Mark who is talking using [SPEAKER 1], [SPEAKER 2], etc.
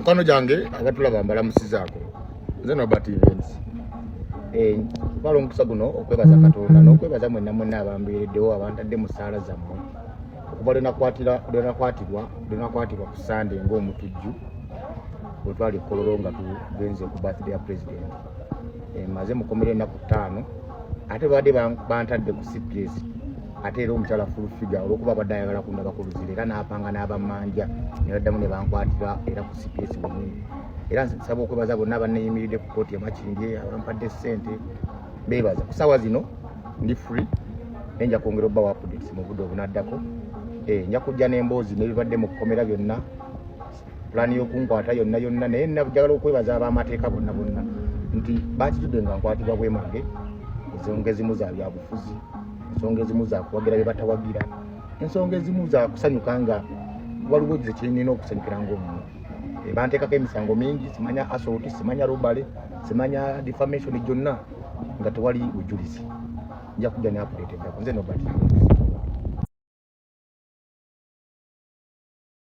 [SPEAKER 1] mukano jange abatulaba mbalamusizaako nze Nobert Events twala omukisa guno okwebaza Katonda n'okwebaza mwenna abambeereddewo abantadde mu ssaala zammwe okuba lwenakwatibwa ku Sunday ng'omutujju bwe twali Kololo nga tugenze ku birthday ya president maze mukomere ennaku 5 ate badde bantadde ku CPS ate era omukyala full figure olwokuba badde ayagala kundaba ku luzira era n'apanga n'abamanja ne baddamu ne bankwatira era ku CPS bwennyini era nsaba okwebaza bonna abanneeyimiridde ku kooti Makindye abampadde ssente beebaza ku ssaawa zino ndi free nenja kwongera obbawo updates mu budde obunaddako nja kujja n'emboozi n'ebibadde mu kukomera byonna pulaani y'okunkwata yonna naye njagala okwebaza ab'amateeka bonna nti bakitudde nga nkwatibwa bwemange ensonga ezimu za byabufuzi ensonga ezimu za kuwagira bye batawagira ensonga ezimu za kusanyuka nga waliwo ze kyenina okusanyukira ng'omuntu banteekako emisango mingi simanya assault simanya robbery simanya defamation gyonna nga tewali bujulizi nja kujja ne update eddako nze Nobert.